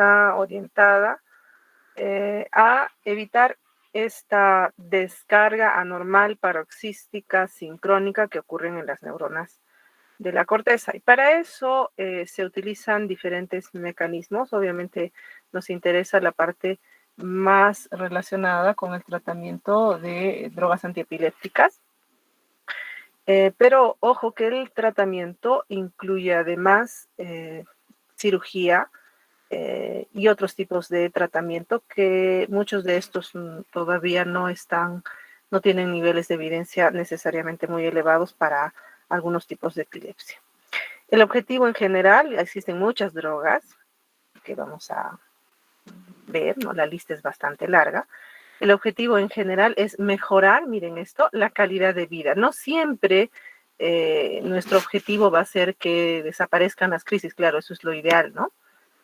está orientada a evitar esta descarga anormal paroxística sincrónica que ocurren en las neuronas de la corteza. Y para eso se utilizan diferentes mecanismos. Obviamente nos interesa la parte más relacionada con el tratamiento de drogas antiepilépticas. Pero ojo que el tratamiento incluye además cirugía y otros tipos de tratamiento que muchos de estos todavía no tienen niveles de evidencia necesariamente muy elevados para algunos tipos de epilepsia. El objetivo en general, existen muchas drogas que vamos a ver, ¿no? La lista es bastante larga. El objetivo en general es mejorar, miren esto, la calidad de vida. No siempre nuestro objetivo va a ser que desaparezcan las crisis, claro, eso es lo ideal, ¿no?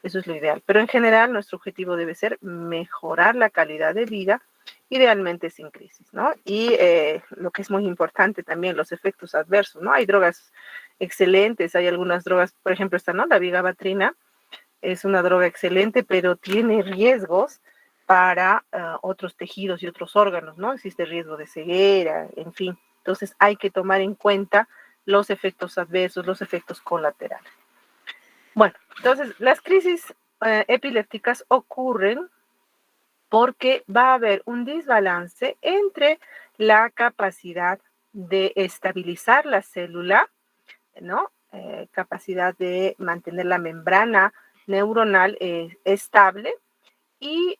Eso es lo ideal. Pero en general nuestro objetivo debe ser mejorar la calidad de vida, idealmente sin crisis, ¿no? Y lo que es muy importante también, los efectos adversos, ¿no? Hay drogas excelentes, hay algunas drogas, por ejemplo, esta, ¿no? La vigabatrina es una droga excelente, pero tiene riesgos para otros tejidos y otros órganos, ¿no? Existe riesgo de ceguera, en fin. Entonces hay que tomar en cuenta los efectos adversos, los efectos colaterales. Bueno, entonces las crisis epilépticas ocurren porque va a haber un desbalance entre la capacidad de estabilizar la célula, ¿no? Capacidad de mantener la membrana neuronal estable y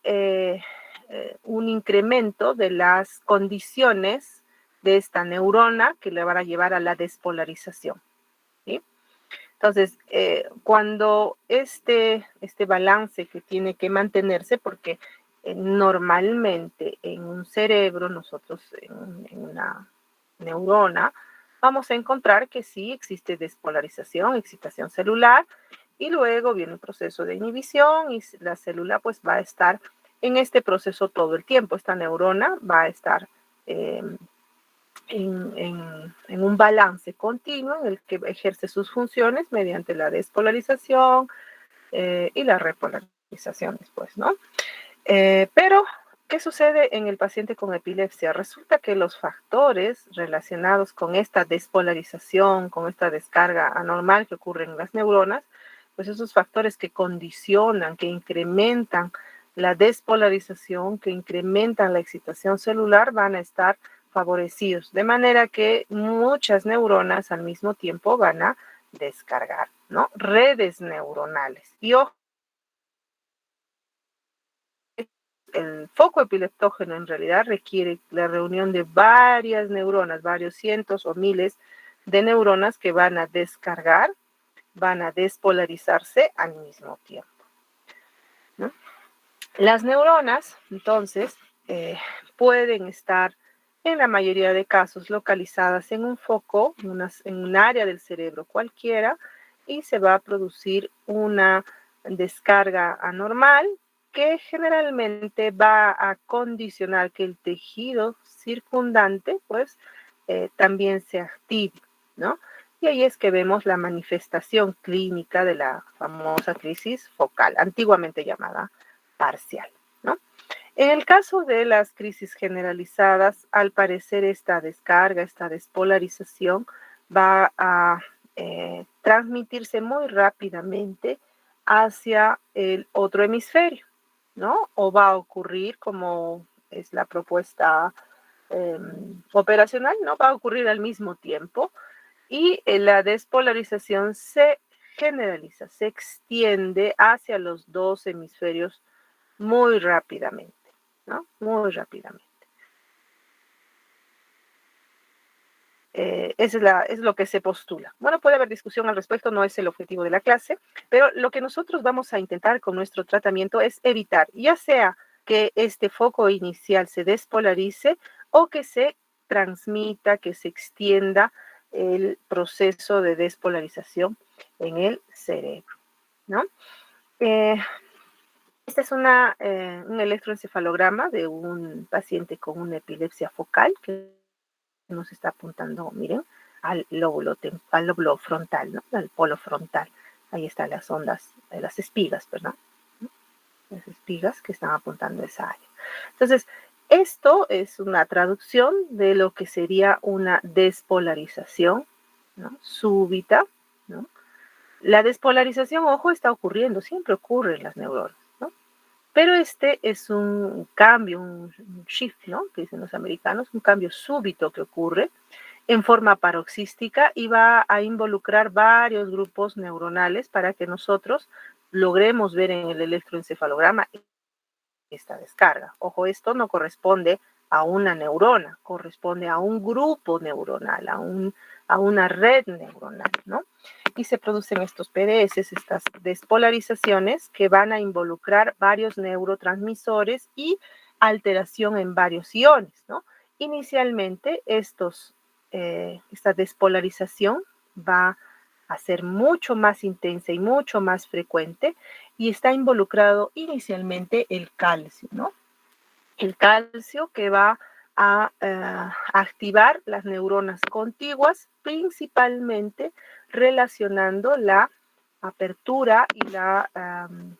un incremento de las condiciones de esta neurona que le van a llevar a la despolarización, ¿sí? Entonces, cuando este balance que tiene que mantenerse, porque normalmente en un cerebro, nosotros en una neurona, vamos a encontrar que sí existe despolarización, excitación celular, y luego viene un proceso de inhibición y la célula pues va a estar en este proceso todo el tiempo. Esta neurona va a estar en un balance continuo en el que ejerce sus funciones mediante la despolarización y la repolarización después, ¿no? Pero, ¿qué sucede en el paciente con epilepsia? Resulta que los factores relacionados con esta despolarización, con esta descarga anormal que ocurre en las neuronas, pues esos factores que condicionan, que incrementan la despolarización, que incrementan la excitación celular, van a estar favorecidos, de manera que muchas neuronas al mismo tiempo van a descargar, ¿no? Redes neuronales. Y ojo, el foco epileptógeno en realidad requiere la reunión de varias neuronas, varios cientos o miles de neuronas que van a descargar, van a despolarizarse al mismo tiempo, ¿no? Las neuronas, entonces, pueden estar en la mayoría de casos localizadas en un foco, en un área del cerebro cualquiera, y se va a producir una descarga anormal que generalmente va a condicionar que el tejido circundante, pues, también se active, ¿no? Y ahí es que vemos la manifestación clínica de la famosa crisis focal, antiguamente llamada parcial, ¿no? En el caso de las crisis generalizadas, al parecer esta descarga, esta despolarización va a transmitirse muy rápidamente hacia el otro hemisferio, ¿no? O va a ocurrir, como es la propuesta operacional, ¿no? Va a ocurrir al mismo tiempo y la despolarización se generaliza, se extiende hacia los dos hemisferios muy rápidamente, ¿no? Muy rápidamente. Es lo que se postula. Bueno, puede haber discusión al respecto, no es el objetivo de la clase, pero lo que nosotros vamos a intentar con nuestro tratamiento es evitar, ya sea que este foco inicial se despolarice o que se transmita, que se extienda el proceso de despolarización en el cerebro, ¿no? Este es un electroencefalograma de un paciente con una epilepsia focal que nos está apuntando, miren, al lóbulo frontal, ¿no? Al polo frontal. Ahí están las ondas, las espigas, ¿verdad? espigas que están apuntando a esa área. Entonces, esto es una traducción de lo que sería una despolarización, ¿no?, súbita, ¿no? La despolarización, ojo, está ocurriendo, siempre ocurre en las neuronas, ¿no? Pero este es un cambio, un shift, ¿no?, que dicen los americanos, un cambio súbito que ocurre en forma paroxística y va a involucrar varios grupos neuronales para que nosotros logremos ver en el electroencefalograma esta descarga. Ojo, esto no corresponde a una neurona, corresponde a un grupo neuronal, a una red neuronal, ¿no? Y se producen estos PDS, estas despolarizaciones que van a involucrar varios neurotransmisores y alteración en varios iones, ¿no? Inicialmente, esta despolarización va a ser mucho más intensa y mucho más frecuente, y está involucrado inicialmente el calcio, ¿no? El calcio que va a activar las neuronas contiguas, principalmente relacionando la apertura y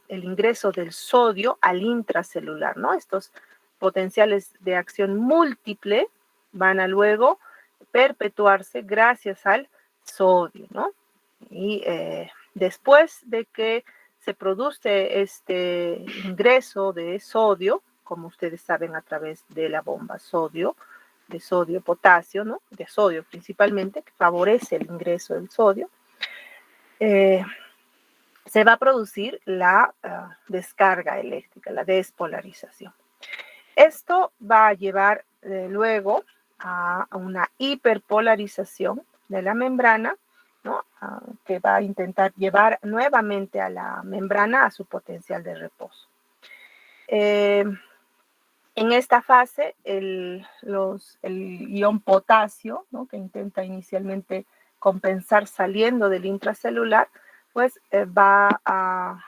el ingreso del sodio al intracelular, ¿no? Estos potenciales de acción múltiple van a luego perpetuarse gracias al sodio, ¿no? Y después de que se produce este ingreso de sodio, como ustedes saben, a través de la bomba de sodio-potasio, ¿no?, de sodio principalmente, que favorece el ingreso del sodio, se va a producir la descarga eléctrica, la despolarización. Esto va a llevar luego a una hiperpolarización de la membrana, ¿no?, que va a intentar llevar nuevamente a la membrana a su potencial de reposo. En esta fase, el ion potasio, ¿no?, que intenta inicialmente compensar saliendo del intracelular, pues va a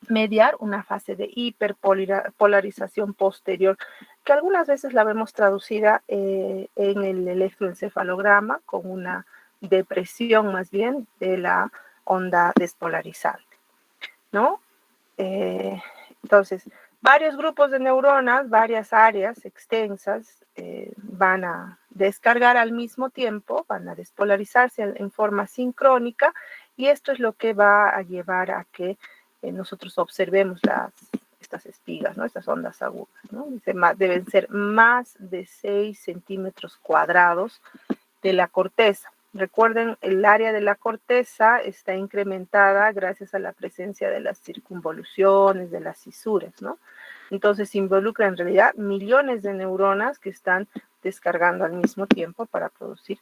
mediar una fase de hiperpolarización posterior, que algunas veces la vemos traducida en el electroencefalograma con una depresión más bien de la onda despolarizante, ¿no? Entonces, varios grupos de neuronas, varias áreas extensas van a descargar al mismo tiempo, van a despolarizarse en forma sincrónica, y esto es lo que va a llevar a que nosotros observemos estas espigas, ¿no?, estas ondas agudas, ¿no? Deben ser más de 6 centímetros cuadrados de la corteza. Recuerden, el área de la corteza está incrementada gracias a la presencia de las circunvoluciones, de las cisuras, ¿no? Entonces involucra en realidad millones de neuronas que están descargando al mismo tiempo para producir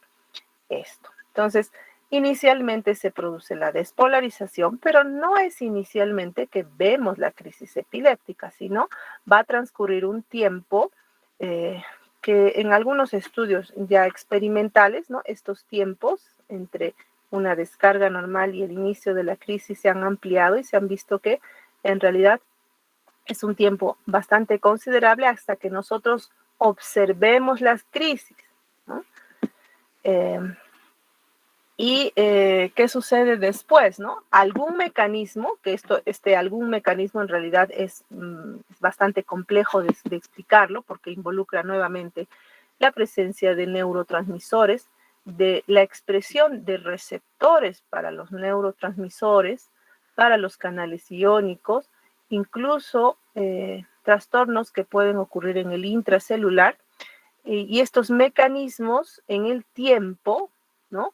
esto. Entonces, inicialmente se produce la despolarización, pero no es inicialmente que vemos la crisis epiléptica, sino va a transcurrir un tiempo que en algunos estudios ya experimentales, ¿no?, estos tiempos entre una descarga normal y el inicio de la crisis se han ampliado y se han visto que en realidad es un tiempo bastante considerable hasta que nosotros observemos las crisis, ¿no? ¿Qué sucede después, no? Algún mecanismo, que algún mecanismo en realidad es bastante complejo de explicarlo, porque involucra nuevamente la presencia de neurotransmisores, de la expresión de receptores para los neurotransmisores, para los canales iónicos, incluso trastornos que pueden ocurrir en el intracelular, y estos mecanismos en el tiempo, ¿no?,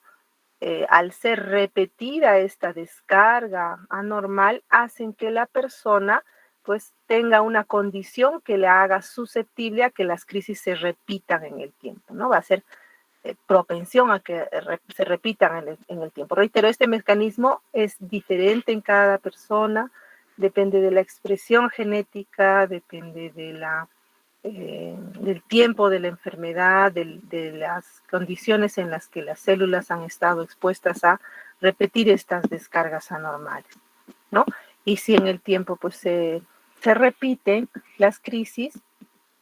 al ser repetida esta descarga anormal, hacen que la persona pues tenga una condición que le haga susceptible a que las crisis se repitan en el tiempo, ¿no? Va a ser propensión a que se repitan en el tiempo. Reitero, este mecanismo es diferente en cada persona, depende de la expresión genética, depende de del tiempo de la enfermedad, de las condiciones en las que las células han estado expuestas a repetir estas descargas anormales, ¿no? Y si en el tiempo pues se repiten las crisis,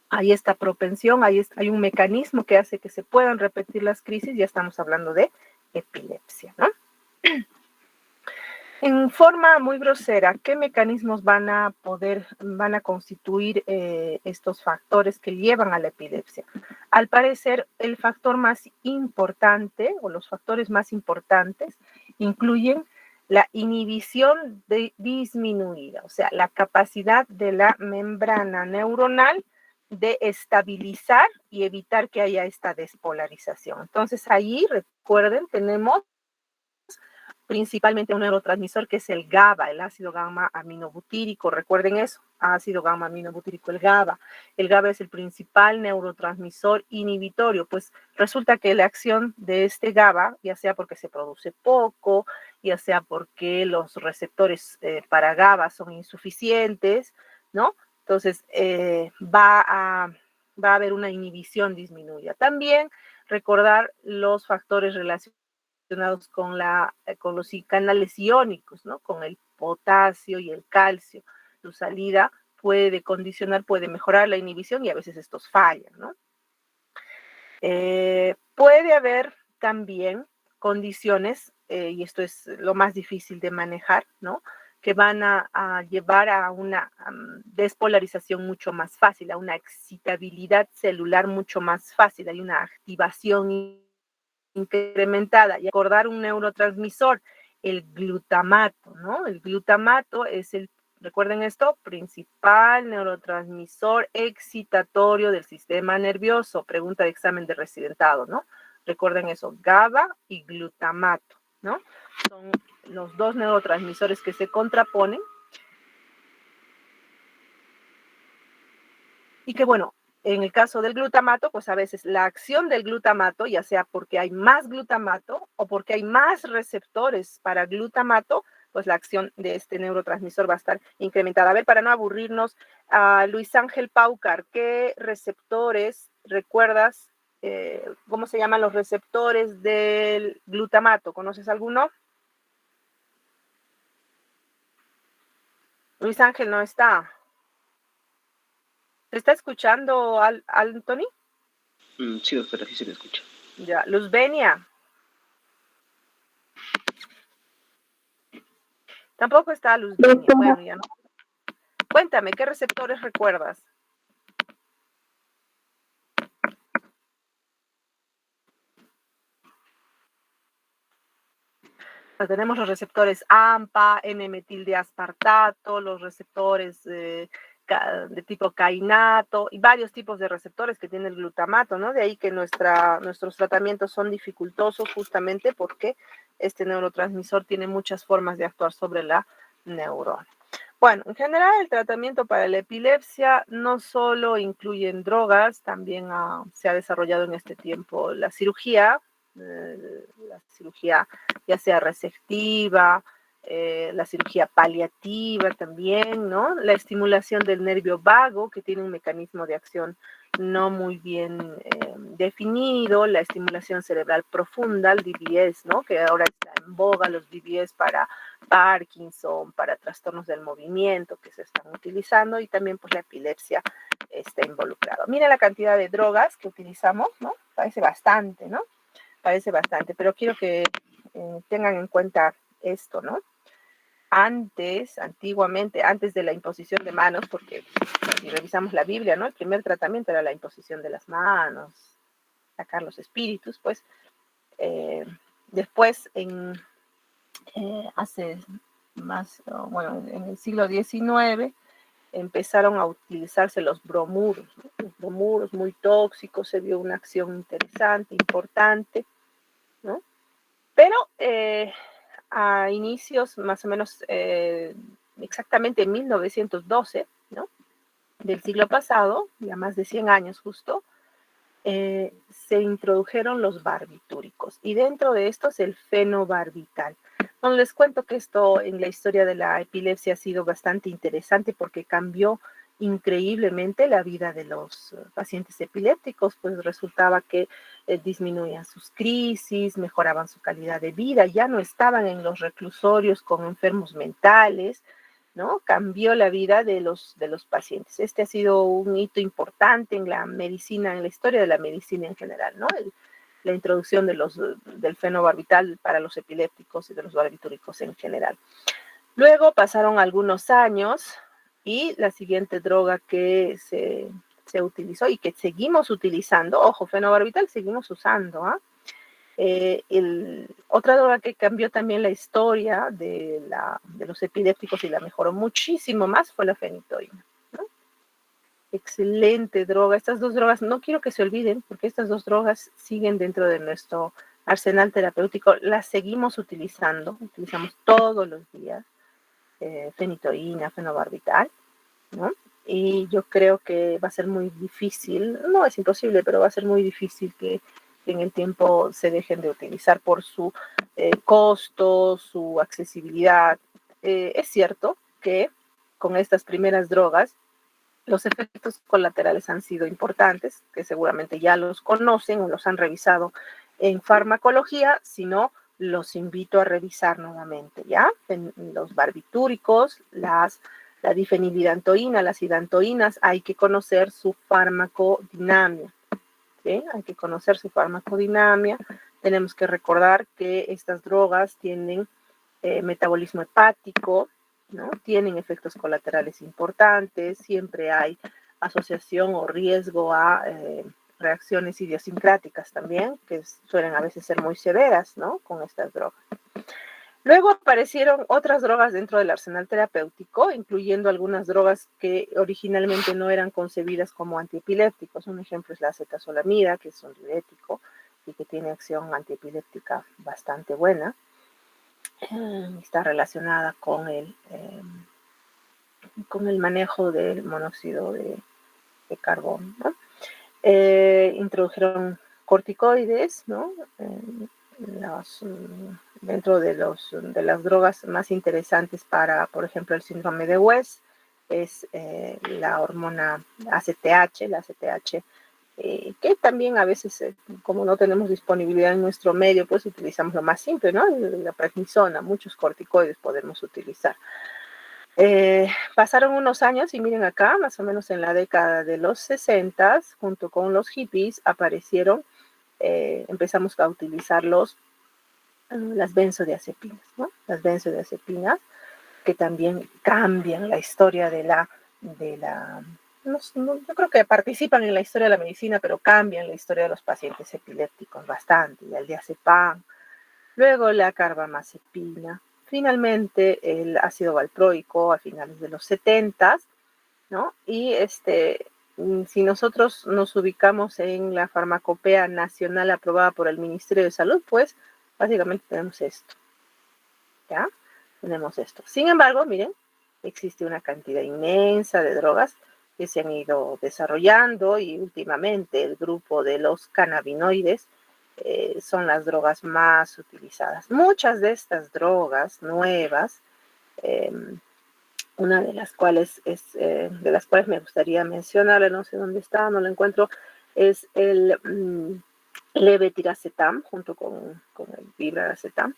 hay esta propensión, hay un mecanismo que hace que se puedan repetir las crisis, ya estamos hablando de epilepsia, ¿no? En forma muy grosera, ¿qué mecanismos van a constituir estos factores que llevan a la epilepsia? Al parecer, el factor más importante o los factores más importantes incluyen la inhibición disminuida, o sea, la capacidad de la membrana neuronal de estabilizar y evitar que haya esta despolarización. Entonces, ahí, recuerden, tenemos principalmente un neurotransmisor que es el GABA, el ácido gamma aminobutírico. Recuerden eso, ácido gamma aminobutírico, el GABA. El GABA es el principal neurotransmisor inhibitorio, pues resulta que la acción de este GABA, ya sea porque se produce poco, ya sea porque los receptores para GABA son insuficientes, ¿no? Entonces va a haber una inhibición disminuida. También recordar los factores relacionados con los canales iónicos, ¿no? Con el potasio y el calcio. Su salida puede condicionar, puede mejorar la inhibición y a veces estos fallan, ¿no? Puede haber también condiciones, y esto es lo más difícil de manejar, ¿no? Que van a llevar a una despolarización mucho más fácil, a una excitabilidad celular mucho más fácil, hay una activación incrementada. Y acordar un neurotransmisor, el glutamato, ¿no? El glutamato es recuerden esto, principal neurotransmisor excitatorio del sistema nervioso. Pregunta de examen de residentado, ¿no? Recuerden eso, GABA y glutamato, ¿no? Son los dos neurotransmisores que se contraponen. Y que bueno, en el caso del glutamato, pues a veces la acción del glutamato, ya sea porque hay más glutamato o porque hay más receptores para glutamato, pues la acción de este neurotransmisor va a estar incrementada. A ver, para no aburrirnos, Luis Ángel Paucar, ¿qué receptores recuerdas? ¿Cómo se llaman los receptores del glutamato? ¿Conoces alguno? Luis Ángel no está. ¿Te está escuchando, Anthony? Sí, doctora, sí se me escucha. Ya, Luzbenia. Tampoco está Luzbenia. Bueno, ya no. Cuéntame, ¿qué receptores recuerdas? Tenemos los receptores AMPA, N-metildeaspartato, los receptores de tipo cainato y varios tipos de receptores que tiene el glutamato, ¿no? De ahí que nuestros tratamientos son dificultosos justamente porque este neurotransmisor tiene muchas formas de actuar sobre la neurona. Bueno, en general el tratamiento para la epilepsia no solo incluye drogas, también se ha desarrollado en este tiempo la cirugía ya sea resectiva, la cirugía paliativa también, ¿no? La estimulación del nervio vago, que tiene un mecanismo de acción no muy bien definido, la estimulación cerebral profunda, el DBS, ¿no? Que ahora está en boga los DBS para Parkinson, para trastornos del movimiento que se están utilizando y también pues la epilepsia está involucrada. Mira la cantidad de drogas que utilizamos, ¿no? Parece bastante, ¿no? Parece bastante, pero quiero que tengan en cuenta esto, ¿no? Antiguamente, antes de la imposición de manos, porque si revisamos la Biblia, ¿no? El primer tratamiento era la imposición de las manos, sacar los espíritus, pues después hace más, bueno, en el siglo XIX empezaron a utilizarse los bromuros, ¿no? Los bromuros muy tóxicos, se vio una acción interesante, importante, ¿no? Pero a inicios más o menos exactamente en 1912, ¿no? Del siglo pasado, ya más de 100 años justo, se introdujeron los barbitúricos y dentro de estos el fenobarbital. Bueno, les cuento que esto en la historia de la epilepsia ha sido bastante interesante porque cambió increíblemente la vida de los pacientes epilépticos, pues resultaba que disminuían sus crisis, mejoraban su calidad de vida, ya no estaban en los reclusorios con enfermos mentales, ¿no? Cambió la vida de los pacientes. Ha sido un hito importante en la medicina, en la historia de la medicina en general, ¿no? la introducción del fenobarbital para los epilépticos y de los barbitúricos en general. Luego pasaron algunos años y la siguiente droga que se utilizó y que seguimos utilizando, ojo, fenobarbital seguimos usando, otra droga que cambió también la historia de los epilépticos y la mejoró muchísimo más fue la fenitoína, ¿no? Excelente droga. Estas dos drogas, no quiero que se olviden, porque estas dos drogas siguen dentro de nuestro arsenal terapéutico, las seguimos utilizamos todos los días, fenitoína, fenobarbital, ¿no? Y yo creo que va a ser muy difícil, no es imposible, pero va a ser muy difícil que en el tiempo se dejen de utilizar por su costo, su accesibilidad. Es cierto que con estas primeras drogas los efectos colaterales han sido importantes, que seguramente ya los conocen o los han revisado en farmacología, si no, los invito a revisar nuevamente, ¿ya? En los barbitúricos, la difenididantoína, las hidantoínas, hay que conocer su farmacodinamia, ¿sí? Hay que conocer su farmacodinamia. Tenemos que recordar que estas drogas tienen metabolismo hepático, ¿no? Tienen efectos colaterales importantes, siempre hay asociación o riesgo a reacciones idiosincráticas también, que suelen a veces ser muy severas, ¿no? Con estas drogas. Luego aparecieron otras drogas dentro del arsenal terapéutico, incluyendo algunas drogas que originalmente no eran concebidas como antiepilépticos. Un ejemplo es la acetazolamida, que es un diurético y que tiene acción antiepiléptica bastante buena. Está relacionada con el manejo del monóxido de carbono, ¿no? Introdujeron corticoides, ¿no? Dentro de las drogas más interesantes para, por ejemplo, el síndrome de West, es la hormona ACTH, la ACTH, que también a veces, como no tenemos disponibilidad en nuestro medio, pues utilizamos lo más simple, ¿no? La prednisona, muchos corticoides podemos utilizar. Pasaron unos años y miren acá, más o menos en la década de los 60, junto con los hippies, aparecieron, empezamos a utilizar las benzodiazepinas, ¿no? Las benzodiazepinas, que también cambian la historia yo creo que participan en la historia de la medicina, pero cambian la historia de los pacientes epilépticos bastante, y el diazepam, luego la carbamazepina, finalmente el ácido valproico a finales de los 70, ¿no? Y si nosotros nos ubicamos en la farmacopea nacional aprobada por el Ministerio de Salud, pues básicamente tenemos esto, ¿ya? Tenemos esto. Sin embargo, miren, existe una cantidad inmensa de drogas que se han ido desarrollando y últimamente el grupo de los cannabinoides son las drogas más utilizadas. Muchas de estas drogas nuevas, una de las cuales me gustaría mencionar, no sé dónde está, no lo encuentro, es el levetiracetam junto con el vibracetam.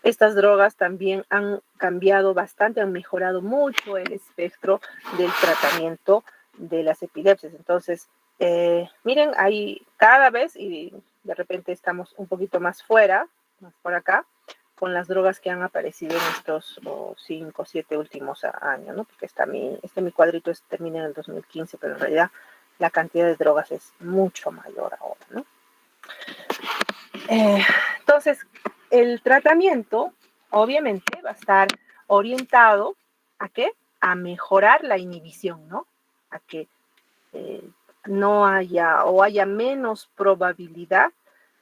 Estas drogas también han cambiado bastante, han mejorado mucho el espectro del tratamiento de las epilepsias. Entonces, miren, ahí cada vez, y de repente estamos un poquito más fuera, más por acá, con las drogas que han aparecido en estos 5 o 7 últimos años, ¿no? Porque mi cuadrito termina en el 2015, pero en realidad la cantidad de drogas es mucho mayor ahora, ¿no? Entonces, el tratamiento obviamente va a estar orientado ¿a qué? A mejorar la inhibición, ¿no? A que no haya o haya menos probabilidad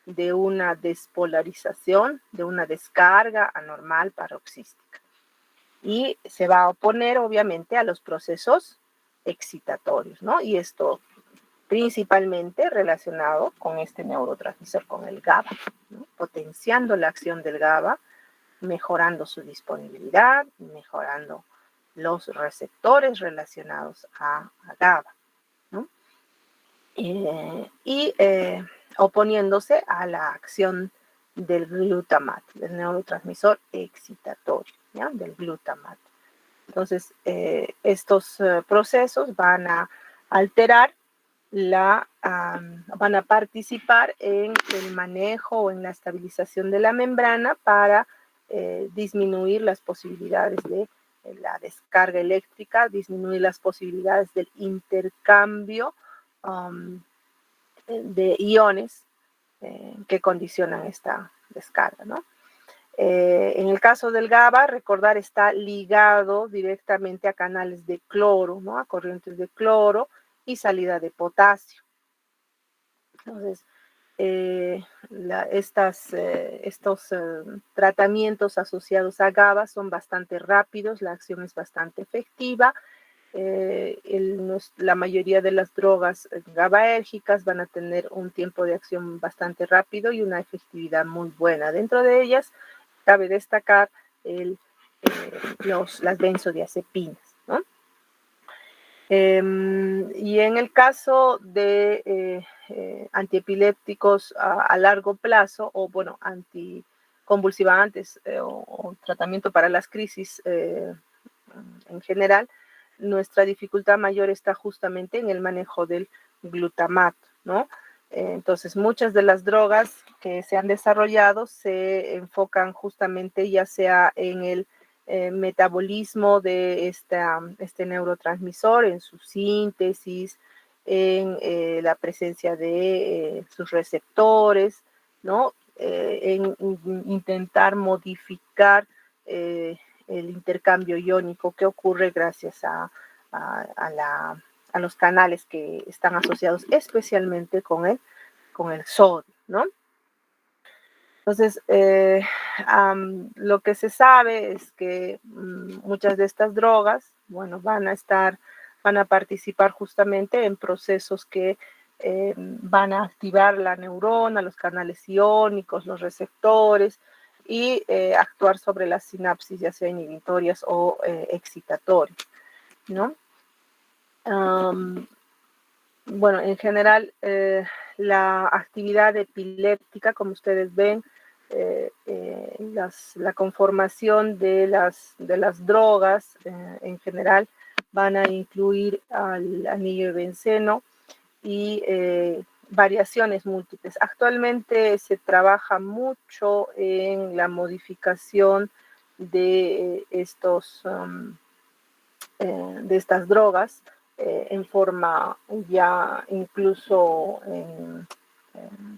de una despolarización, de una descarga anormal paroxística. Y se va a oponer obviamente a los procesos excitatorios, ¿no? Y esto principalmente relacionado con este neurotransmisor, con el GABA, ¿no? Potenciando la acción del GABA, mejorando su disponibilidad, mejorando los receptores relacionados a GABA, ¿no? Y oponiéndose a la acción del glutamato, del neurotransmisor excitatorio, ¿ya? Del glutamato. Entonces, estos procesos van a alterar van a participar en el manejo o en la estabilización de la membrana para disminuir las posibilidades de la descarga eléctrica, disminuir las posibilidades del intercambio de iones que condicionan esta descarga, ¿no? En el caso del GABA, recordar, está ligado directamente a canales de cloro, ¿no? A corrientes de cloro y salida de potasio. Entonces, estos tratamientos asociados a GABA son bastante rápidos, la acción es bastante efectiva. La mayoría de las drogas GABAérgicas van a tener un tiempo de acción bastante rápido y una efectividad muy buena. Dentro de ellas, cabe destacar las benzodiazepinas, ¿no? Y en el caso de antiepilépticos a largo plazo, o bueno, anticonvulsivantes o tratamiento para las crisis en general, nuestra dificultad mayor está justamente en el manejo del glutamato, ¿no? Entonces, muchas de las drogas que se han desarrollado se enfocan justamente ya sea en el metabolismo de este neurotransmisor, en su síntesis, en la presencia de sus receptores, ¿no? En intentar modificar el intercambio iónico que ocurre gracias a los canales que están asociados especialmente con el sodio, ¿no? Entonces, lo que se sabe es que muchas de estas drogas, bueno, van a participar justamente en procesos que van a activar la neurona, los canales iónicos, los receptores, y actuar sobre las sinapsis, ya sea inhibitorias o excitatorias, ¿no? Bueno, en general, la actividad epiléptica, como ustedes ven, la conformación de las drogas en general van a incluir al anillo de benceno y variaciones múltiples. Actualmente se trabaja mucho en la modificación de estas drogas en forma ya incluso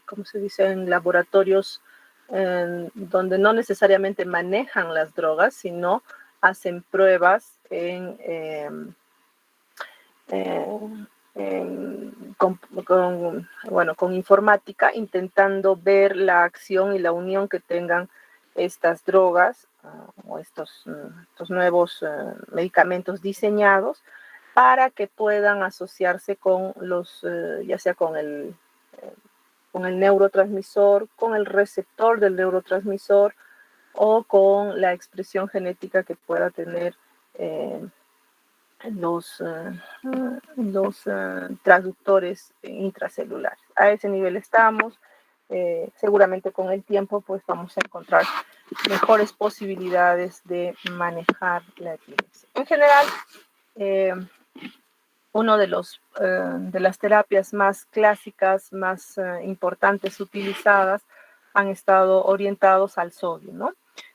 ¿cómo se dice?, en laboratorios donde no necesariamente manejan las drogas, sino hacen pruebas con informática, intentando ver la acción y la unión que tengan estas drogas o estos nuevos medicamentos diseñados para que puedan asociarse con ya sea con el neurotransmisor, con el receptor del neurotransmisor o con la expresión genética que pueda tener los transductores intracelulares. A ese nivel estamos. Seguramente con el tiempo pues vamos a encontrar mejores posibilidades de manejar la epilepsia. En general, uno de las terapias más clásicas, más importantes utilizadas, han estado orientados al sodio, ¿no?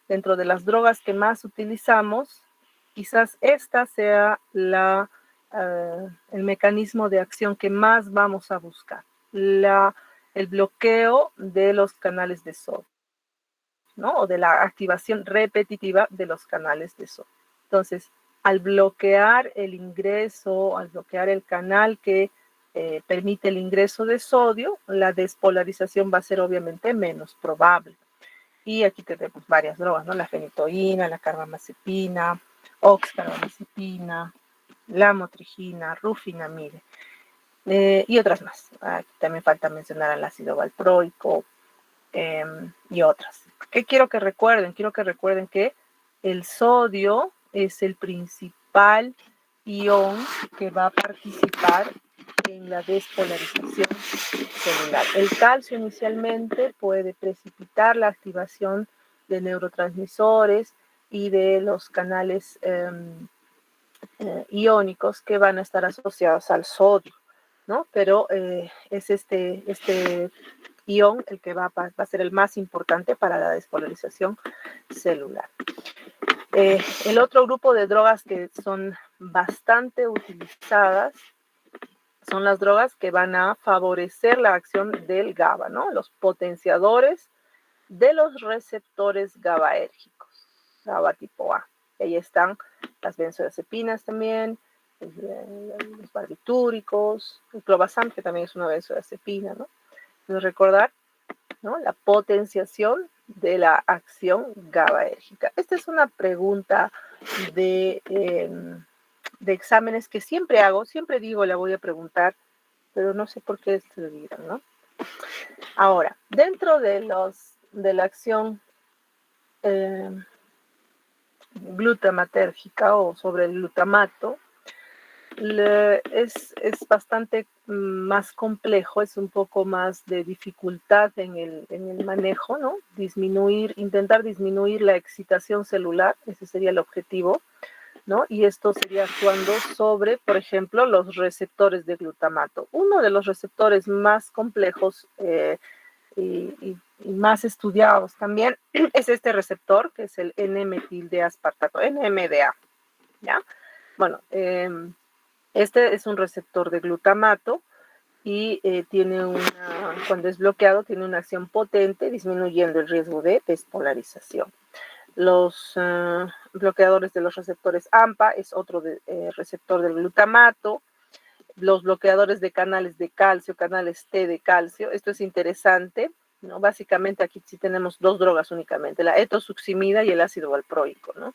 Dentro de las drogas que más utilizamos, quizás esta sea el mecanismo de acción que más vamos a buscar, el bloqueo de los canales de sodio, ¿no? O de la activación repetitiva de los canales de sodio. Entonces, al bloquear el ingreso, al bloquear el canal que permite el ingreso de sodio, la despolarización va a ser obviamente menos probable. Y aquí tenemos varias drogas, ¿no? La fenitoína, la carbamazepina, oxcarbamazepina, la motrigina, rufinamide, y otras más. Aquí también falta mencionar al ácido valproico y otras. ¿Qué quiero que recuerden? Quiero que recuerden que el sodio es el principal ion que va a participar en la despolarización celular. El calcio inicialmente puede precipitar la activación de neurotransmisores y de los canales iónicos que van a estar asociados al sodio. ¿no? Pero es este ion el que va a ser el más importante para la despolarización celular. El otro grupo de drogas que son bastante utilizadas son las drogas que van a favorecer la acción del GABA, ¿no? Los potenciadores de los receptores GABAérgicos, GABA tipo A. Ahí están las benzodiazepinas también, los barbitúricos, el clobazam, que también es una benzodiazepina, ¿no? Entonces, recordar, ¿no?, la potenciación de la acción GABAérgica. Esta es una pregunta de exámenes que siempre hago, siempre digo, la voy a preguntar, pero no sé por qué se olvidan, ¿no? Ahora, dentro de la acción glutamatérgica o sobre el glutamato, es bastante más complejo, es un poco más de dificultad en el manejo, ¿no? Intentar disminuir la excitación celular, ese sería el objetivo, ¿no? Y esto sería actuando sobre, por ejemplo, los receptores de glutamato. Uno de los receptores más complejos y más estudiados también es este receptor, que es el N-metildeaspartato, NMDA, ¿ya? Bueno, este es un receptor de glutamato y cuando es bloqueado, tiene una acción potente, disminuyendo el riesgo de despolarización. Los bloqueadores de los receptores AMPA es otro receptor del glutamato. Los bloqueadores de canales de calcio, canales T de calcio, esto es interesante, ¿no? Básicamente aquí sí tenemos dos drogas únicamente, la etosuximida y el ácido valproico, ¿no?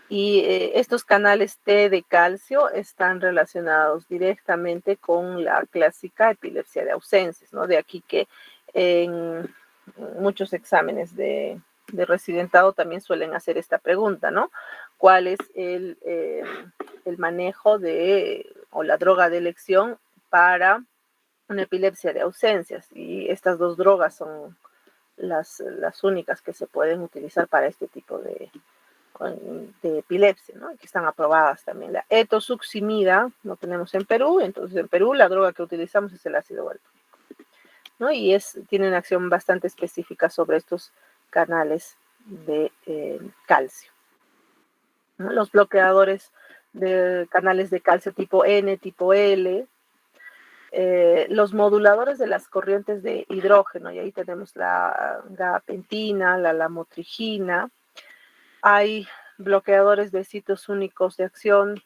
Y estos canales T de calcio están relacionados directamente con la clásica epilepsia de ausencias, ¿no? De aquí que en muchos exámenes de residentado también suelen hacer esta pregunta, ¿no? ¿Cuál es el manejo o la droga de elección para una epilepsia de ausencias? Y estas dos drogas son las únicas que se pueden utilizar para este tipo de epilepsia, ¿no? Que están aprobadas también. La etosuximida no tenemos en Perú, entonces en Perú la droga que utilizamos es el ácido valproico, ¿no? Y tiene una acción bastante específica sobre estos canales de calcio, ¿no? Los bloqueadores de canales de calcio tipo N, tipo L, los moduladores de las corrientes de hidrógeno, y ahí tenemos la gabapentina, la lamotrigina. Hay bloqueadores de sitios únicos de acción,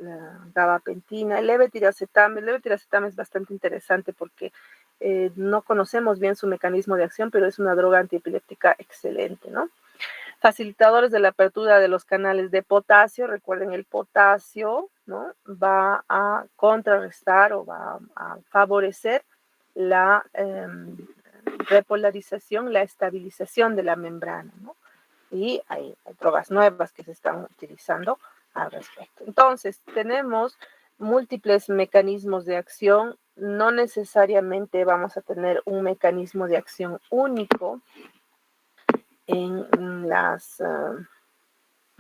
la gabapentina, el levetiracetam. El levetiracetam es bastante interesante porque no conocemos bien su mecanismo de acción, pero es una droga antiepiléptica excelente, ¿no? Facilitadores de la apertura de los canales de potasio. Recuerden, el potasio, ¿no?, va a contrarrestar o va a favorecer la repolarización, la estabilización de la membrana, ¿no? Y hay drogas nuevas que se están utilizando al respecto. Entonces, tenemos múltiples mecanismos de acción. No necesariamente vamos a tener un mecanismo de acción único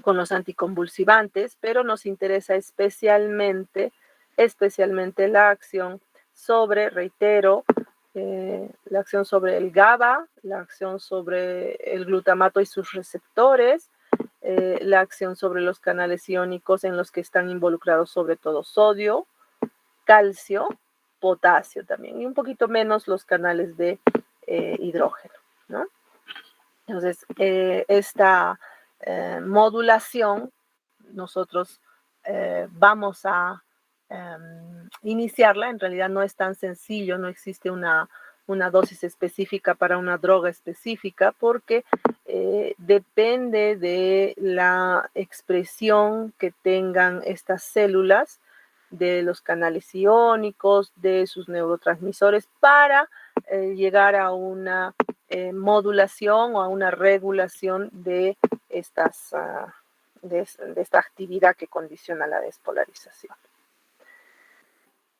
con los anticonvulsivantes, pero nos interesa especialmente la acción sobre, reitero, la acción sobre el GABA, la acción sobre el glutamato y sus receptores, la acción sobre los canales iónicos en los que están involucrados sobre todo sodio, calcio, potasio también, y un poquito menos los canales de hidrógeno, ¿no? Entonces, esta modulación nosotros vamos a iniciarla. En realidad no es tan sencillo, no existe una dosis específica para una droga específica, porque depende de la expresión que tengan estas células, de los canales iónicos, de sus neurotransmisores, para llegar a una modulación o a una regulación de estas de esta actividad que condiciona la despolarización.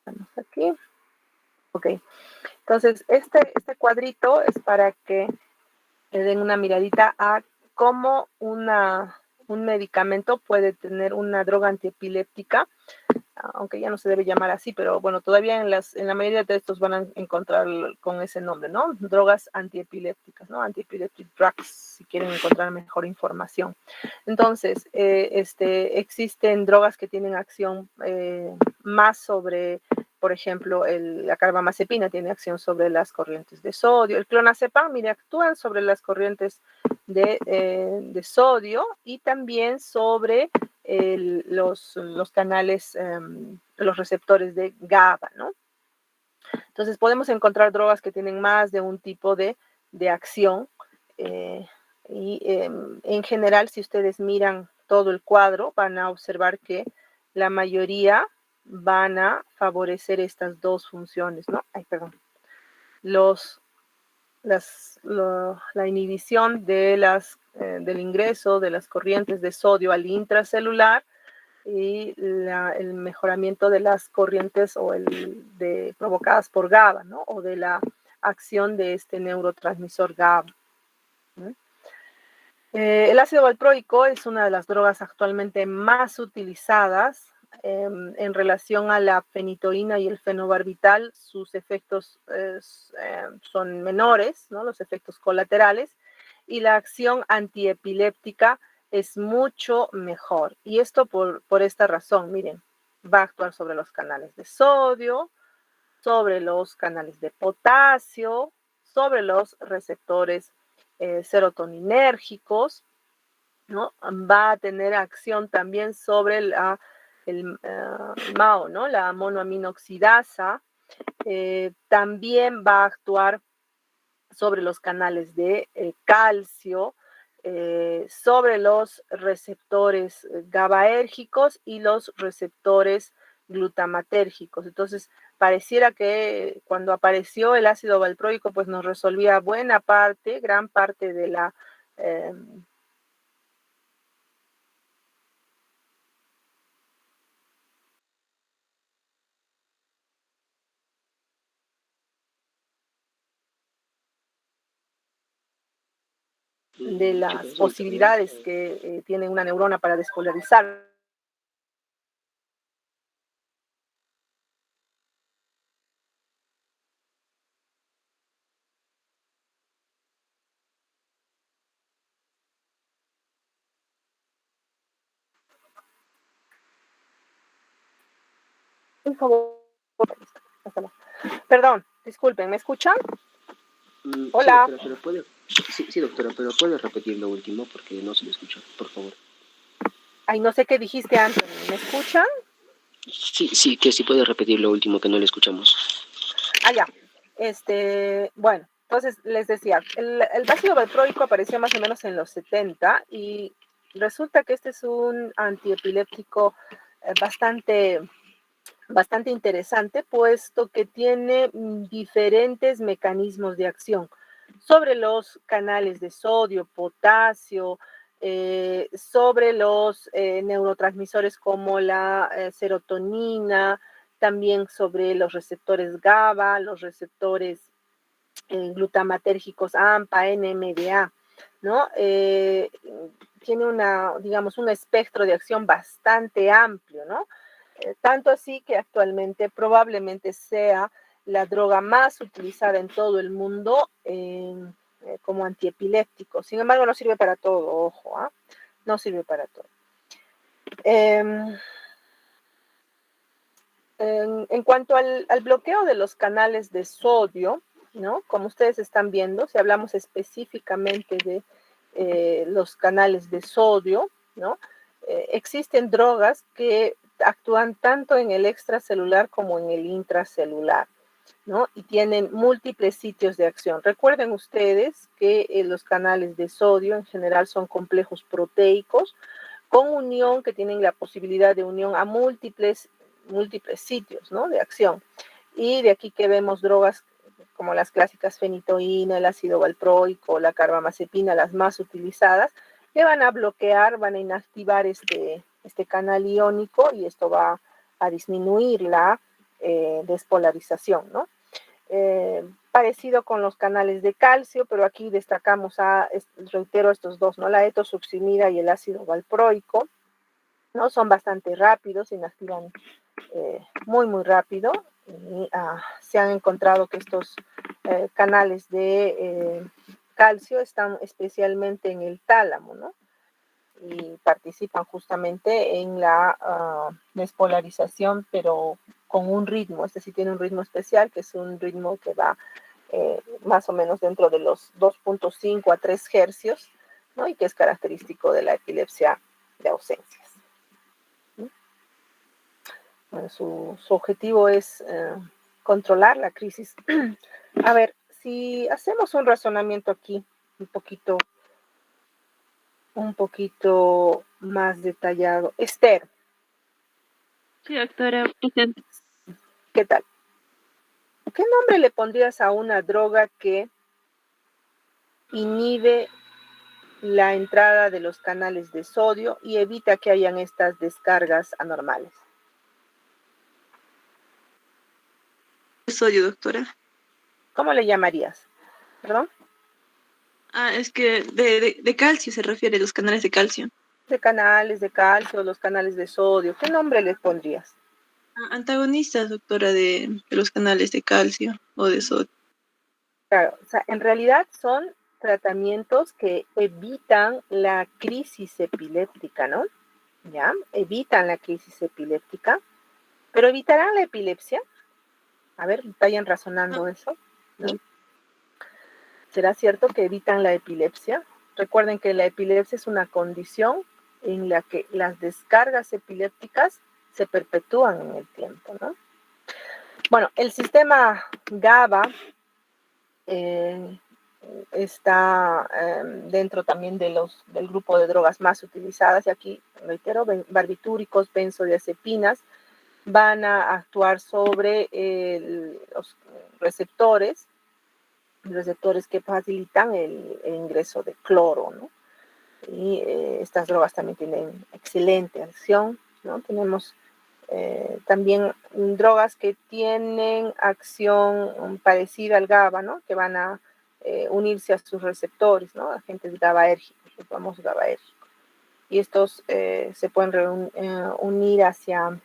Vamos aquí. Ok. Entonces, este cuadrito es para que le den una miradita a cómo un medicamento puede tener una droga antiepiléptica aunque ya no se debe llamar así, pero bueno, todavía en la mayoría de estos van a encontrar con ese nombre, ¿no? Drogas antiepilépticas, ¿no? Antiepileptic drugs, si quieren encontrar mejor información. Entonces, existen drogas que tienen acción más sobre, por ejemplo, la carbamazepina tiene acción sobre las corrientes de sodio. El clonazepam, mire, actúan sobre las corrientes de sodio y también sobre los canales, los receptores de GABA, ¿no? Entonces podemos encontrar drogas que tienen más de un tipo de acción y en general, si ustedes miran todo el cuadro, van a observar que la mayoría van a favorecer estas dos funciones, ¿no? Ay, perdón. La inhibición de del ingreso de las corrientes de sodio al intracelular y el mejoramiento de las corrientes provocadas por GABA, ¿no? O de la acción de este neurotransmisor GABA, ¿no? El ácido valproico es una de las drogas actualmente más utilizadas en relación a la fenitoína y el fenobarbital. Sus efectos son menores, ¿no? Los efectos colaterales, y la acción antiepiléptica es mucho mejor. Y esto por esta razón, miren, va a actuar sobre los canales de sodio, sobre los canales de potasio, sobre los receptores serotoninérgicos, ¿no? Va a tener acción también sobre el MAO, ¿no? La monoaminoxidasa. También va a actuar sobre los canales de calcio, sobre los receptores GABAérgicos y los receptores glutamatérgicos. Entonces, pareciera que cuando apareció el ácido valproico, pues nos resolvía gran parte de la de las posibilidades que tiene una neurona para despolarizar. Por favor. Perdón, disculpen, ¿me escuchan? Hola. Sí, doctora, pero puede repetir lo último porque no se me escucha, por favor. Ay, no sé qué dijiste antes, ¿me escuchan? Sí, que sí puede repetir lo último que no le escuchamos. Ya. Bueno, entonces les decía, el ácido valproico apareció más o menos en los 70 y resulta que este es un antiepiléptico bastante interesante, puesto que tiene diferentes mecanismos de acción sobre los canales de sodio, potasio, sobre los neurotransmisores como la serotonina, también sobre los receptores GABA, los receptores glutamatérgicos AMPA, NMDA, ¿no? Tiene digamos, un espectro de acción bastante amplio, ¿no? Tanto así que actualmente probablemente sea la droga más utilizada en todo el mundo como antiepiléptico. Sin embargo, no sirve para todo, ojo, ¿ah? No sirve para todo. En cuanto al bloqueo de los canales de sodio, ¿no? Como ustedes están viendo, si hablamos específicamente de los canales de sodio, ¿no? Existen drogas que actúan tanto en el extracelular como en el intracelular, ¿no? Y tienen múltiples sitios de acción. Recuerden ustedes que los canales de sodio en general son complejos proteicos con unión, que tienen la posibilidad de unión a múltiples sitios, ¿no? De acción. Y de aquí que vemos drogas como las clásicas fenitoína, el ácido valproico, la carbamazepina, las más utilizadas, que van a bloquear, van a inactivar este canal iónico y esto va a disminuir la despolarización, ¿no? Parecido con los canales de calcio, pero aquí destacamos reitero estos dos, ¿no? La etosuximida y el ácido valproico. ¿no? Son bastante rápidos, se inactivan muy, muy rápido. Y, se han encontrado que estos canales de calcio están especialmente en el tálamo, ¿no? Y participan justamente en la despolarización, pero con un ritmo, este sí tiene un ritmo especial, que es un ritmo que va más o menos dentro de los 2.5 a 3 hercios, ¿no? Y que es característico de la epilepsia de ausencias. ¿No? Bueno, su objetivo es controlar la crisis. A ver, si hacemos un razonamiento aquí un poquito más detallado. Esther. Sí, doctora, presente. ¿Qué tal? ¿Qué nombre le pondrías a una droga que inhibe la entrada de los canales de sodio y evita que hayan estas descargas anormales? Sodio, doctora. ¿Cómo le llamarías? ¿Perdón? Es que de calcio se refiere, los canales de calcio. De canales de calcio, los canales de sodio. ¿Qué nombre les pondrías? Antagonistas, doctora, de los canales de calcio o de sodio. Claro, o sea, en realidad son tratamientos que evitan la crisis epiléptica, ¿no? ¿Ya? Evitan la crisis epiléptica, pero evitarán la epilepsia. A ver, vayan razonando eso, ¿no? ¿Será cierto que evitan la epilepsia? Recuerden que la epilepsia es una condición en la que las descargas epilépticas se perpetúan en el tiempo, ¿no? Bueno, el sistema GABA está dentro también del grupo de drogas más utilizadas, y aquí, reitero, barbitúricos, benzodiazepinas, van a actuar sobre los receptores que facilitan el ingreso de cloro, ¿no? Y estas drogas también tienen excelente acción, ¿no? Tenemos también drogas que tienen acción parecida al GABA, ¿no? Que van a unirse a sus receptores, ¿no? Agentes GABAérgicos, los famosos GABAérgicos. Y estos se pueden unir hacia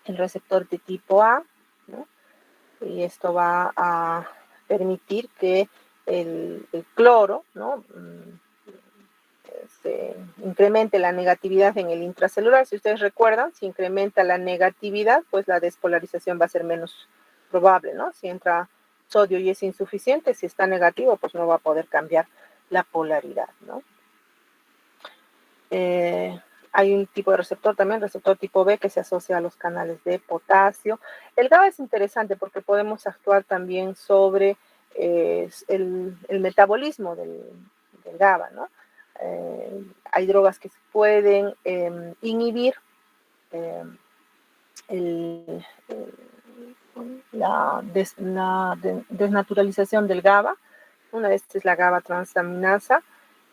el receptor de tipo A, ¿no? Y esto va a permitir que el cloro, ¿no? Se incremente la negatividad en el intracelular. Si ustedes recuerdan, si incrementa la negatividad, pues la despolarización va a ser menos probable, ¿no? Si entra sodio y es insuficiente, si está negativo, pues no va a poder cambiar la polaridad, ¿no? Hay un tipo de receptor también, receptor tipo B, que se asocia a los canales de potasio. El GABA es interesante porque podemos actuar también sobre el metabolismo del GABA, ¿no? Hay drogas que pueden inhibir la desnaturalización del GABA. Una de estas es la GABA transaminasa,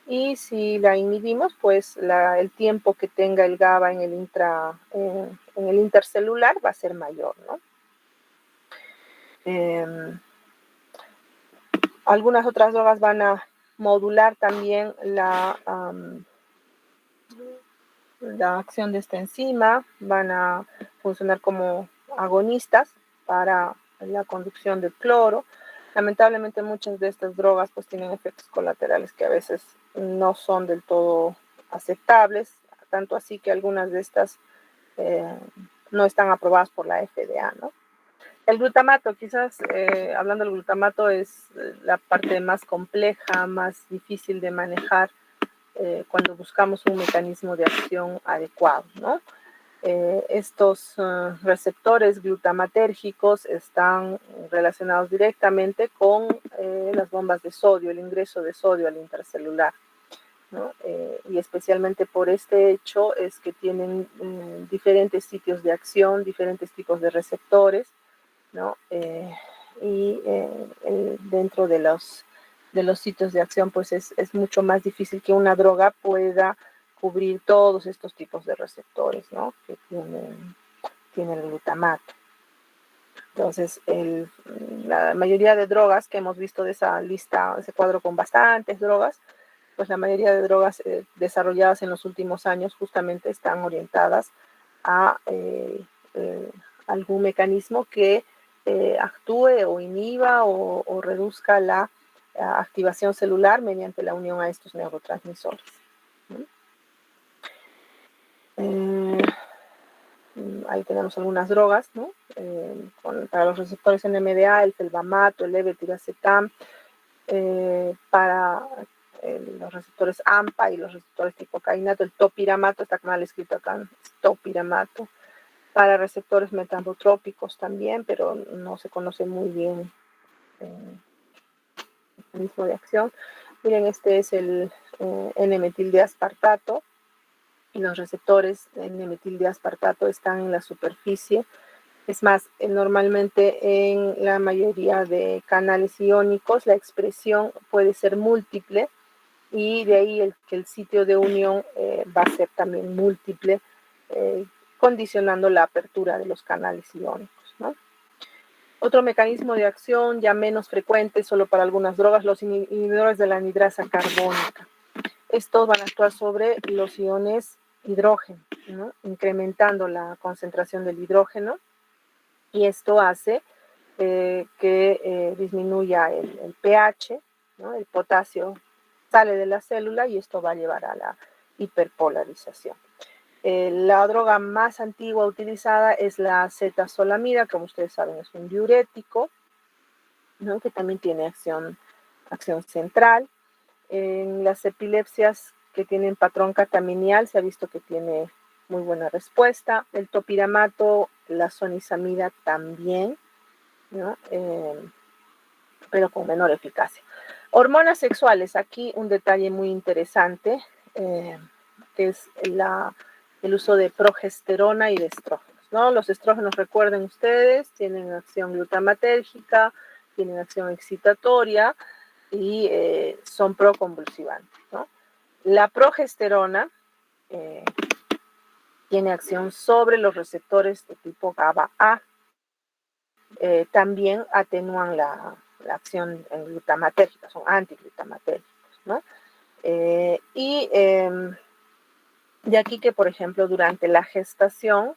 y si la inhibimos, pues el tiempo que tenga el GABA en el intercelular va a ser mayor, ¿no? Algunas otras drogas van a modular también la acción de esta enzima, van a funcionar como agonistas para la conducción del cloro. Lamentablemente muchas de estas drogas pues tienen efectos colaterales que a veces no son del todo aceptables, tanto así que algunas de estas no están aprobadas por la FDA, ¿no? El glutamato, quizás hablando del glutamato, es la parte más compleja, más difícil de manejar cuando buscamos un mecanismo de acción adecuado, ¿no? Estos receptores glutamatérgicos están relacionados directamente con las bombas de sodio, el ingreso de sodio al intercelular, ¿no? Y especialmente por este hecho es que tienen diferentes sitios de acción, diferentes tipos de receptores, ¿no? Y dentro de los sitios de acción, pues es mucho más difícil que una droga pueda cubrir todos estos tipos de receptores, ¿no? Que tiene el glutamato. Entonces, la mayoría de drogas que hemos visto de esa lista, ese cuadro con bastantes drogas, pues la mayoría de drogas desarrolladas en los últimos años justamente están orientadas a algún mecanismo que actúe o inhiba o reduzca la activación celular mediante la unión a estos neurotransmisores. Ahí tenemos algunas drogas, ¿no? Para los receptores NMDA, el felbamato, el levetiracetam, para los receptores AMPA y los receptores tipo cainato, el topiramato, está mal escrito acá, es topiramato, para receptores metabotrópicos también, pero no se conoce muy bien el mecanismo de acción. Miren, este es el N-metildeaspartato, y los receptores N-metildeaspartato están en la superficie. Es más, normalmente en la mayoría de canales iónicos la expresión puede ser múltiple, y de ahí que el sitio de unión va a ser también múltiple, condicionando la apertura de los canales iónicos, ¿no? Otro mecanismo de acción ya menos frecuente, solo para algunas drogas, los inhibidores de la anhidrasa carbónica. Estos van a actuar sobre los iones hidrógeno, ¿no? Incrementando la concentración del hidrógeno, y esto hace que disminuya el pH, ¿no? El potasio sale de la célula y esto va a llevar a la hiperpolarización. La droga más antigua utilizada es la acetazolamida, como ustedes saben es un diurético, ¿no? Que también tiene acción central. En las epilepsias que tienen patrón catamenial se ha visto que tiene muy buena respuesta. El topiramato, la sonizamida también, ¿no? Pero con menor eficacia. Hormonas sexuales, aquí un detalle muy interesante, que es el uso de progesterona y de estrógenos, ¿no? Los estrógenos, recuerden ustedes, tienen acción glutamatérgica, tienen acción excitatoria y son proconvulsivantes, ¿no? La progesterona tiene acción sobre los receptores de tipo GABA-A. También atenúan la acción glutamatérgica, son antiglutamatérgicos, ¿no? De aquí que, por ejemplo, durante la gestación,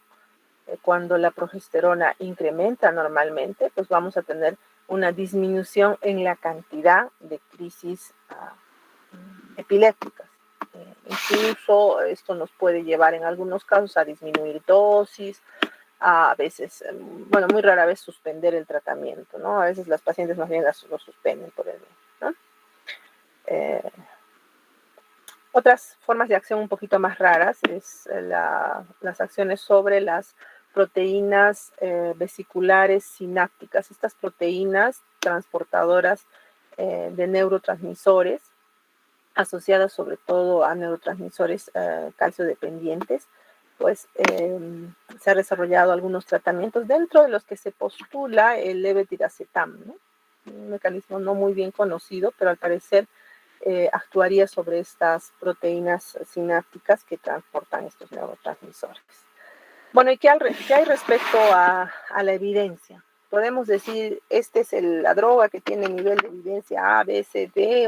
cuando la progesterona incrementa normalmente, pues vamos a tener una disminución en la cantidad de crisis epilépticas. Incluso esto nos puede llevar en algunos casos a disminuir dosis, a veces, bueno, muy rara vez suspender el tratamiento, ¿no? A veces las pacientes más bien lo suspenden por el bien, ¿no? Otras formas de acción un poquito más raras es las acciones sobre las proteínas vesiculares sinápticas, estas proteínas transportadoras de neurotransmisores, asociadas sobre todo a neurotransmisores calcio dependientes. Pues se han desarrollado algunos tratamientos dentro de los que se postula el levetiracetam, ¿no? Un mecanismo no muy bien conocido, pero al parecer actuaría sobre estas proteínas sinápticas que transportan estos neurotransmisores. Bueno, ¿y qué hay respecto a la evidencia? Podemos decir, esta es la droga que tiene nivel de evidencia A, B, C, D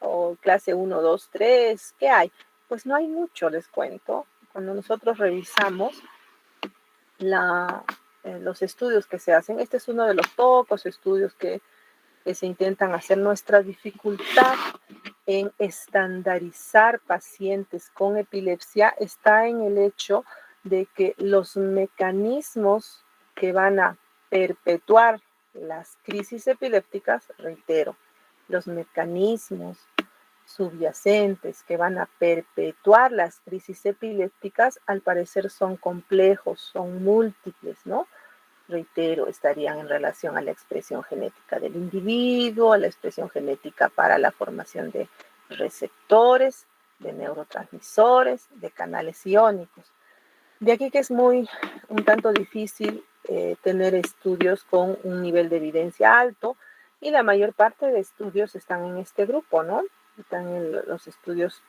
o clase 1, 2, 3. ¿Qué hay? Pues no hay mucho, les cuento. Cuando nosotros revisamos los estudios que se hacen, este es uno de los pocos estudios que se intentan hacer. Nuestra dificultad en estandarizar pacientes con epilepsia está en el hecho de que los mecanismos que van a perpetuar las crisis epilépticas, reitero, los mecanismos subyacentes que van a perpetuar las crisis epilépticas, al parecer son complejos, son múltiples, ¿no? Reitero, estarían en relación a la expresión genética del individuo, a la expresión genética para la formación de receptores, de neurotransmisores, de canales iónicos. De aquí que es un tanto difícil tener estudios con un nivel de evidencia alto, y la mayor parte de estudios están en este grupo, ¿no? Están en los estudios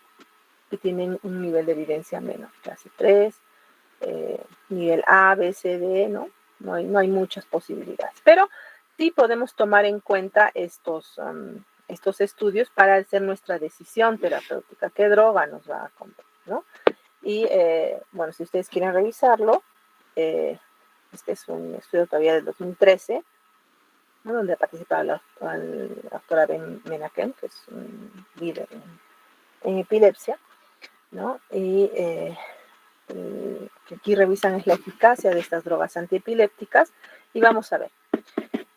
que tienen un nivel de evidencia menor, clase 3, nivel A, B, C, D, ¿no? No hay muchas posibilidades, pero sí podemos tomar en cuenta estos estos estudios para hacer nuestra decisión terapéutica, qué droga nos va a convenir, ¿no? Y bueno, si ustedes quieren revisarlo, este es un estudio todavía del 2013, ¿no? Donde ha participado la doctora Ben Menakem, que es un líder en epilepsia, ¿no? Y que aquí revisan es la eficacia de estas drogas antiepilépticas. Y vamos a ver,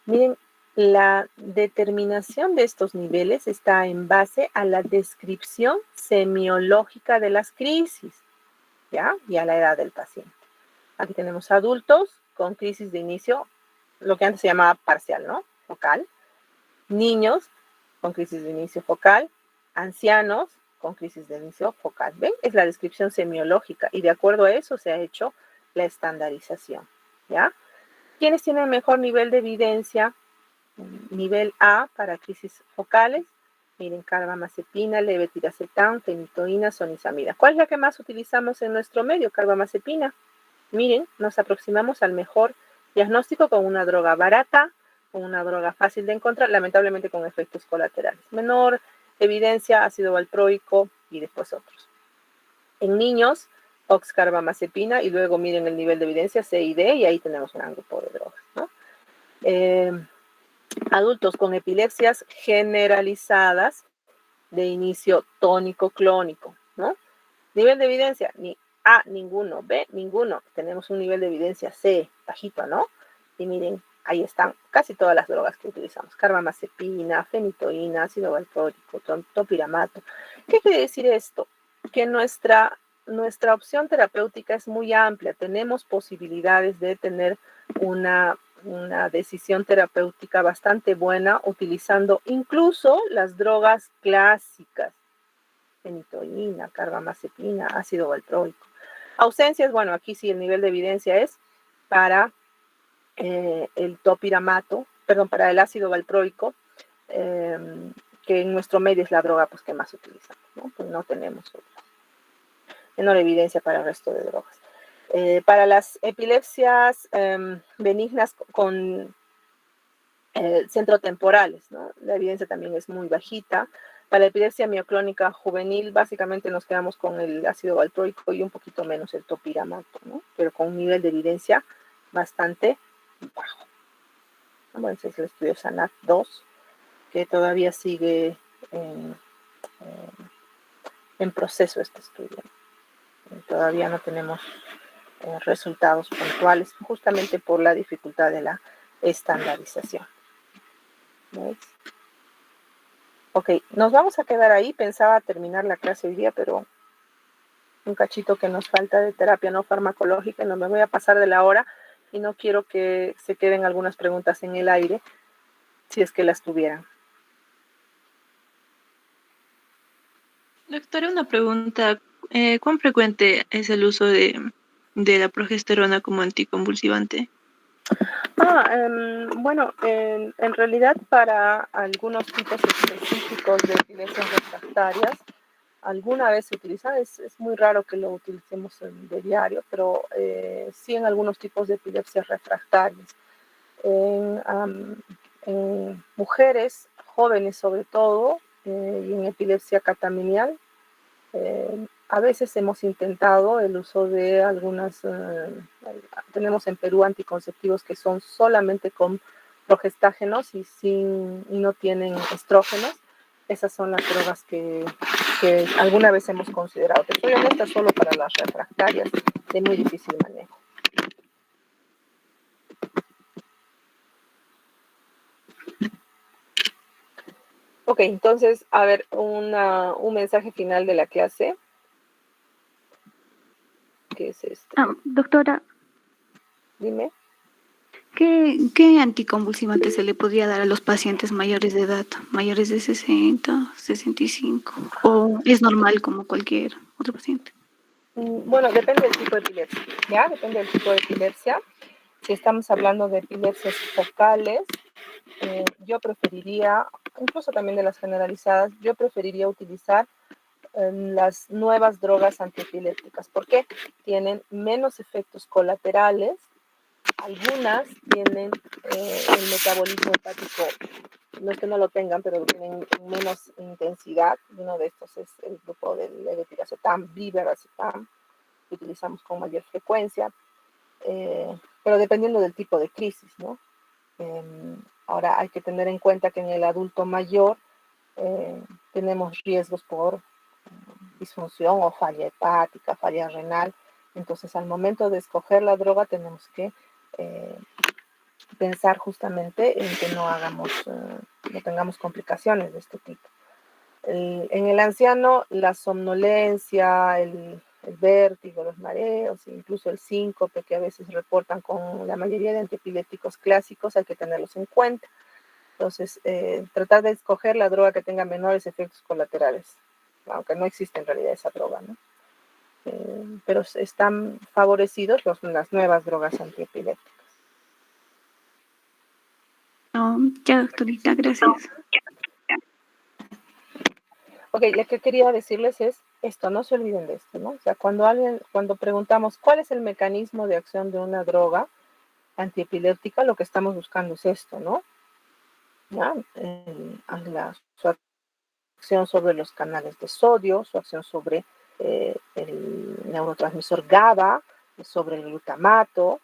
miren, la determinación de estos niveles está en base a la descripción semiológica de las crisis, ¿ya? Y a la edad del paciente. Aquí tenemos adultos con crisis de inicio, lo que antes se llamaba parcial, ¿no? Focal. Niños con crisis de inicio focal. Ancianos con crisis de inicio focal. ¿Ven? Es la descripción semiológica y de acuerdo a eso se ha hecho la estandarización, ¿ya? ¿Quiénes tienen mejor nivel de evidencia? Nivel A para crisis focales. Miren, carbamazepina, levetiracetam, fenitoína, sonizamida. ¿Cuál es la que más utilizamos en nuestro medio? Carbamazepina. Miren, nos aproximamos al mejor diagnóstico con una droga barata, con una droga fácil de encontrar, lamentablemente con efectos colaterales. Menor evidencia, ácido valproico y después otros. En niños, oxcarbamazepina y luego miren el nivel de evidencia C y D y ahí tenemos un gran grupo de drogas, ¿no? Adultos con epilepsias generalizadas de inicio tónico-clónico, ¿no? Nivel de evidencia, ni A, ninguno, B, ninguno. Tenemos un nivel de evidencia C, bajito, ¿no? Y miren, ahí están casi todas las drogas que utilizamos. Carbamazepina, fenitoína, ácido valproico, topiramato. ¿Qué quiere decir esto? Que nuestra opción terapéutica es muy amplia. Tenemos posibilidades de tener una decisión terapéutica bastante buena utilizando incluso las drogas clásicas, fenitoína, carbamazepina, ácido valproico. Ausencias, bueno, aquí sí el nivel de evidencia es para el topiramato, perdón, para el ácido valproico, que en nuestro medio es la droga pues, que más utilizamos, ¿no? Pues no tenemos menor evidencia para el resto de drogas. Para las epilepsias benignas con centrotemporales, ¿no? La evidencia también es muy bajita. Para la epilepsia mioclónica juvenil, básicamente nos quedamos con el ácido valproico y un poquito menos el topiramato, ¿no? Pero con un nivel de evidencia bastante bajo. Bueno, ese es el estudio SANAT 2, que todavía sigue en proceso este estudio. Todavía no tenemos resultados puntuales, justamente por la dificultad de la estandarización. ¿Ves? Ok, nos vamos a quedar ahí. Pensaba terminar la clase hoy día, pero un cachito que nos falta de terapia no farmacológica, no me voy a pasar de la hora y no quiero que se queden algunas preguntas en el aire, si es que las tuvieran. Doctora, una pregunta. ¿Cuán frecuente es el uso de la progesterona como anticonvulsivante? Bueno, en realidad para algunos tipos específicos de epilepsias refractarias, alguna vez se utiliza, es muy raro que lo utilicemos de diario, pero sí en algunos tipos de epilepsias refractarias. En mujeres jóvenes sobre todo, y en epilepsia catamenial, a veces hemos intentado el uso de algunas, tenemos en Perú anticonceptivos que son solamente con progestágenos y no tienen estrógenos. Esas son las drogas que alguna vez hemos considerado. Te soy honesta, solo para las refractarias de muy difícil manejo. Ok, entonces, a ver, un mensaje final de la clase. ¿Qué es este? Doctora, Dime. ¿qué anticonvulsivante se le podría dar a los pacientes mayores de edad, mayores de 60, 65? ¿O es normal como cualquier otro paciente? Bueno, depende del tipo de epilepsia, ¿ya? Depende del tipo de epilepsia. Si estamos hablando de epilepsias focales, yo preferiría, incluso también de las generalizadas, yo preferiría utilizar las nuevas drogas antiepilépticas. ¿Por qué? Tienen menos efectos colaterales algunas tienen el metabolismo hepático, no es que no lo tengan, pero tienen menos intensidad. Uno de estos es el grupo del levetiracetam, brivaracetam, que utilizamos con mayor frecuencia, pero dependiendo del tipo de crisis, ¿no? Ahora hay que tener en cuenta que en el adulto mayor tenemos riesgos por disfunción o falla hepática, falla renal. Entonces, al momento de escoger la droga, tenemos que pensar justamente en que no tengamos complicaciones de este tipo. En el anciano, la somnolencia, el vértigo, los mareos, incluso el síncope que a veces reportan con la mayoría de antiepilépticos clásicos, hay que tenerlos en cuenta. Entonces, tratar de escoger la droga que tenga menores efectos colaterales, aunque no existe en realidad esa droga, ¿no? Pero están favorecidos las nuevas drogas antiepilépticas. Ya, doctorita, gracias. Ok, lo que quería decirles es esto, no se olviden de esto, ¿no? O sea, cuando preguntamos cuál es el mecanismo de acción de una droga antiepiléptica, lo que estamos buscando es esto, ¿no? ¿Ya? Su acción sobre los canales de sodio, su acción sobre el neurotransmisor GABA, sobre el glutamato,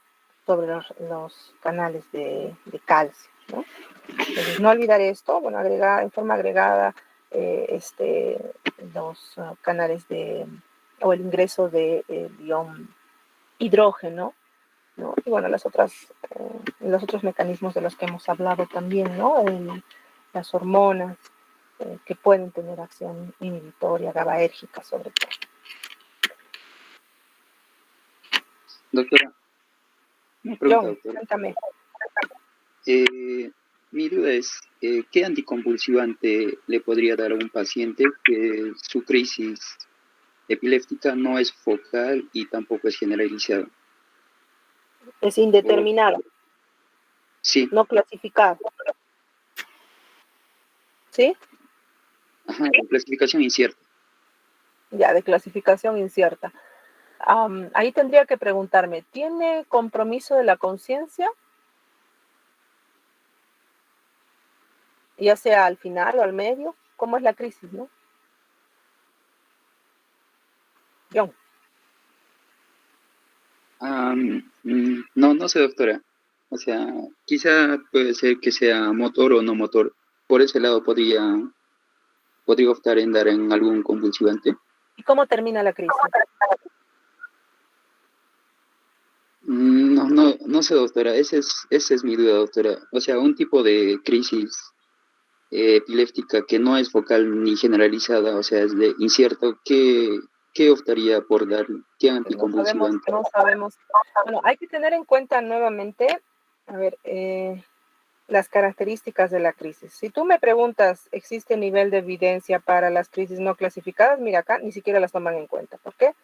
sobre los canales de calcio, ¿no? Entonces, no olvidar esto, bueno, en forma agregada los canales o el ingreso de ion hidrógeno, ¿no? Y bueno, los otros mecanismos de los que hemos hablado también, ¿no? Las hormonas que pueden tener acción inhibitoria, GABAérgica sobre todo. Doctora, una pregunta, doctora. Cuéntame. Mi duda es, ¿qué anticonvulsivante le podría dar a un paciente que su crisis epiléptica no es focal y tampoco es generalizada? Es indeterminado. Sí. No clasificado. ¿Sí? Ajá, de clasificación incierta. Ya, de clasificación incierta. Ahí tendría que preguntarme, ¿tiene compromiso de la conciencia? Ya sea al final o al medio. ¿Cómo es la crisis, no? John. No sé, doctora. O sea, quizá puede ser que sea motor o no motor. Por ese lado podría optar en dar en algún convulsivante. ¿Y cómo termina la crisis? No sé, doctora. Esa es mi duda, doctora. O sea, un tipo de crisis epiléptica que no es focal ni generalizada, o sea, es de incierto, ¿qué optaría por dar? ¿Qué anticonvulsivante? No sabemos. Bueno, hay que tener en cuenta nuevamente, a ver, las características de la crisis. Si tú me preguntas, ¿existe nivel de evidencia para las crisis no clasificadas? Mira, acá ni siquiera las toman en cuenta. ¿Por qué?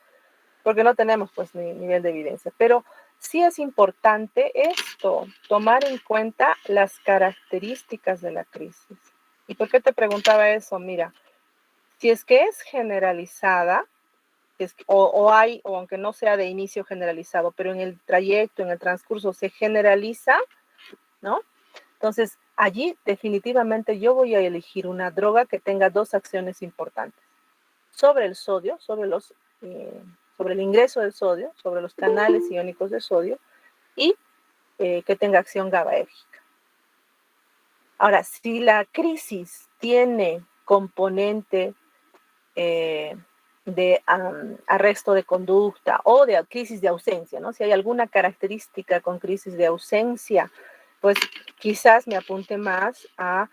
Porque no tenemos pues nivel de evidencia. Pero sí es importante esto, tomar en cuenta las características de la crisis. ¿Y por qué te preguntaba eso? Mira, si es que es generalizada, o aunque no sea de inicio generalizado, pero en el trayecto, en el transcurso se generaliza, ¿no? Entonces, allí definitivamente yo voy a elegir una droga que tenga dos acciones importantes. Sobre el sodio, sobre el ingreso del sodio, sobre los canales iónicos de sodio, y que tenga acción GABAérgica. Ahora, si la crisis tiene componente de arresto de conducta o de crisis de ausencia, ¿no? Si hay alguna característica con crisis de ausencia, pues quizás me apunte más a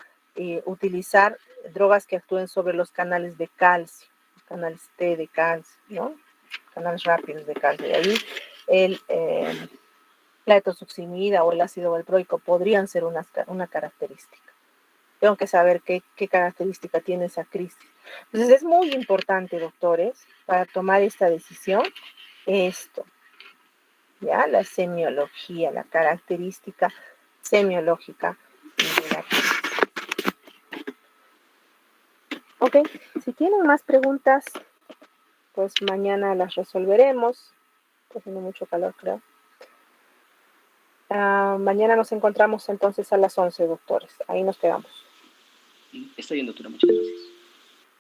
utilizar drogas que actúen sobre los canales de calcio, canales T de calcio, ¿no? Canales rápidos de calcio. Y ahí la etosuximida o el ácido valproico podrían ser una característica. Tengo que saber qué característica tiene esa crisis. Entonces es muy importante, doctores, para tomar esta decisión, esto, ¿ya? La semiología, la característica semiológica de la crisis. Ok, si tienen más preguntas, pues mañana las resolveremos. Está haciendo mucho calor, creo. Mañana nos encontramos entonces a las 11, doctores. Ahí nos quedamos. Está bien, doctora, muchas gracias.